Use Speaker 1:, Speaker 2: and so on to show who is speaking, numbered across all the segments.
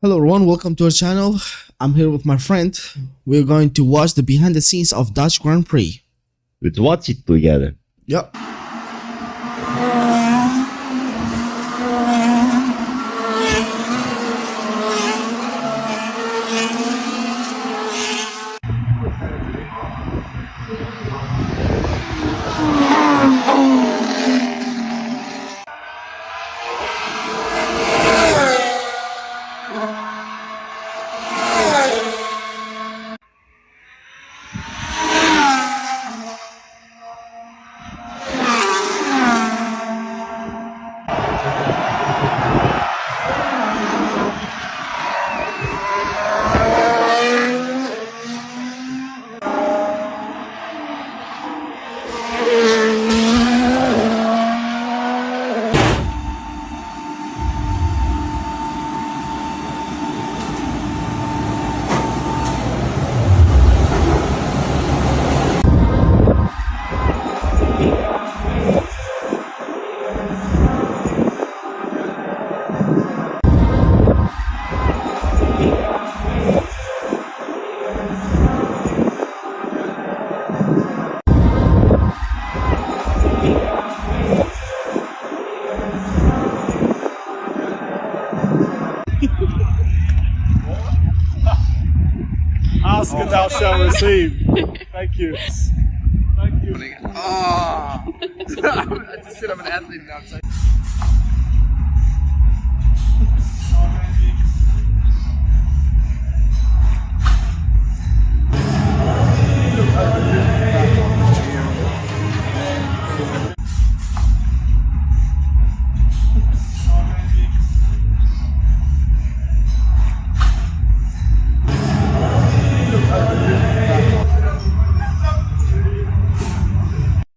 Speaker 1: Hello everyone, welcome to our channel. I'm here with my friend. We're going to watch the behind the scenes of Dutch Grand Prix.
Speaker 2: Let's watch it together.
Speaker 1: Yep.
Speaker 3: Ask and thou shalt receive. Thank you. Thank you.
Speaker 4: Oh! I just said I'm an athlete now. So.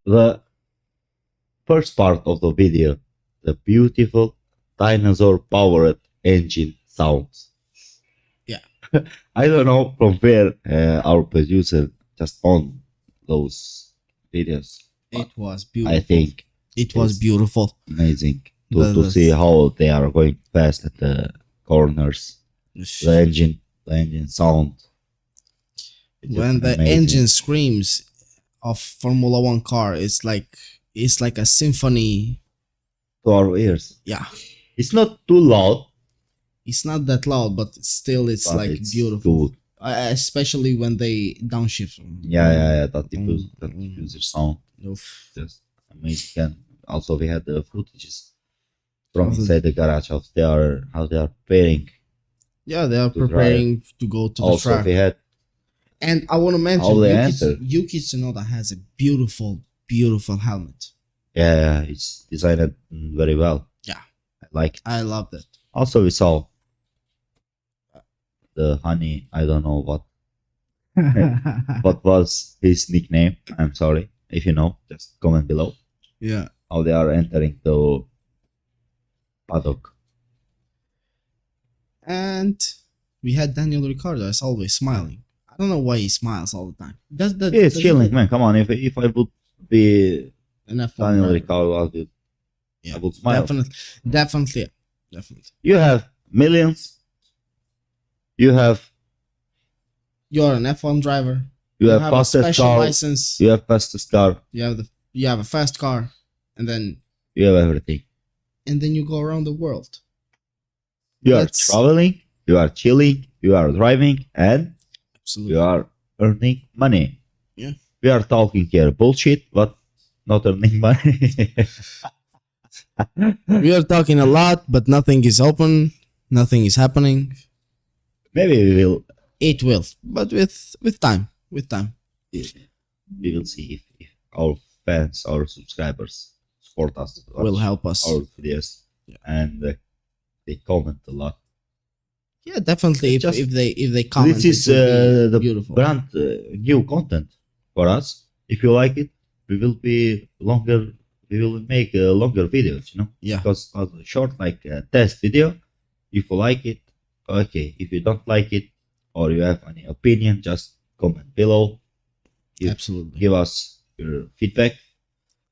Speaker 2: The first part of the video, the beautiful dinosaur-powered engine sounds.
Speaker 1: Yeah.
Speaker 2: I don't know from where our producer just on those videos.
Speaker 1: It was beautiful.
Speaker 2: I think
Speaker 1: it was
Speaker 2: it's
Speaker 1: beautiful.
Speaker 2: amazing to see how they are going fast at the corners. The engine sound. It's
Speaker 1: When
Speaker 2: just
Speaker 1: the
Speaker 2: amazing.
Speaker 1: engine screams of Formula One car, it's like a symphony.
Speaker 2: To our ears.
Speaker 1: Yeah.
Speaker 2: It's not too loud.
Speaker 1: It's not that loud, but still it's
Speaker 2: but
Speaker 1: like
Speaker 2: it's
Speaker 1: beautiful.
Speaker 2: good.
Speaker 1: Especially when they downshift.
Speaker 2: Yeah. That diffuser sound.
Speaker 1: Oof.
Speaker 2: Just amazing. And also we had the footages from
Speaker 1: Also-
Speaker 2: inside the garage of how they are preparing.
Speaker 1: Yeah, they are
Speaker 2: To drive.
Speaker 1: preparing to go to the
Speaker 2: Also
Speaker 1: track.
Speaker 2: we had
Speaker 1: And I want to mention
Speaker 2: How they
Speaker 1: Yuki,
Speaker 2: enter.
Speaker 1: Yuki Tsunoda has a beautiful helmet.
Speaker 2: yeah, it's designed very well.
Speaker 1: Yeah.
Speaker 2: I like it.
Speaker 1: I love that.
Speaker 2: Also we saw the honey, I don't know what was his nickname. I'm sorry. If you know, just comment below
Speaker 1: Yeah.
Speaker 2: how they are entering the paddock.
Speaker 1: And we had Daniel Ricciardo as always smiling. I don't know why he smiles all the time.
Speaker 2: Yeah, it's chilling, man. Come on, if I would be
Speaker 1: An F1
Speaker 2: Daniel
Speaker 1: driver.
Speaker 2: Ricciardo,
Speaker 1: Yeah,
Speaker 2: I would smile.
Speaker 1: Definitely.
Speaker 2: You have millions. You're
Speaker 1: You're an F1 driver.
Speaker 2: you have
Speaker 1: a
Speaker 2: fastest
Speaker 1: special
Speaker 2: car.
Speaker 1: license.
Speaker 2: You have fastest car.
Speaker 1: You have a fast car, and then
Speaker 2: You have everything.
Speaker 1: you go around the world.
Speaker 2: You are
Speaker 1: That's-
Speaker 2: traveling. You are chilling. You are driving, and
Speaker 1: Absolutely.
Speaker 2: you are earning money.
Speaker 1: Yeah.
Speaker 2: We are talking here bullshit, but not earning money.
Speaker 1: We are talking a lot, but nothing is open. Nothing is happening.
Speaker 2: Maybe we
Speaker 1: It will, but with time. With time.
Speaker 2: will see if our fans, our subscribers support us.
Speaker 1: Will
Speaker 2: watch
Speaker 1: help us.
Speaker 2: our videos,
Speaker 1: Yeah.
Speaker 2: and they comment a lot.
Speaker 1: Yeah, definitely. If
Speaker 2: Just-
Speaker 1: they comment,
Speaker 2: This is
Speaker 1: it will be
Speaker 2: the
Speaker 1: beautiful.
Speaker 2: brand new content for us. If you like it, we will be longer. We will make longer videos.
Speaker 1: Yeah.
Speaker 2: Because short like a test video. If you like it, okay. If you don't like it, or you have any opinion, just comment below.
Speaker 1: Absolutely.
Speaker 2: Give us your feedback,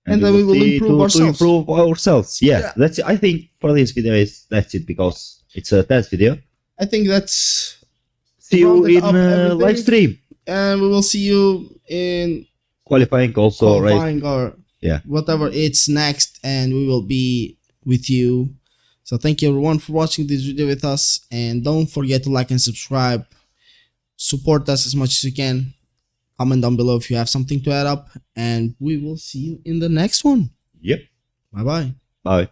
Speaker 1: And then we will
Speaker 2: see
Speaker 1: improve ourselves.
Speaker 2: To improve ourselves. Yeah,
Speaker 1: Yeah.
Speaker 2: that's it. I think for this video that's it, because it's a test video.
Speaker 1: I think that's
Speaker 2: See you
Speaker 1: rounded
Speaker 2: in
Speaker 1: up everything.
Speaker 2: live stream.
Speaker 1: And we will see you in
Speaker 2: Qualifying also, right?
Speaker 1: qualifying or
Speaker 2: Yeah.
Speaker 1: whatever it's next, and we will be with you. So thank you everyone for watching this video with us, and don't forget to like and subscribe. Support us as much as you can. Comment down below if you have something to add up, and we will see you in the next one.
Speaker 2: Yep.
Speaker 1: Bye bye.
Speaker 2: Bye.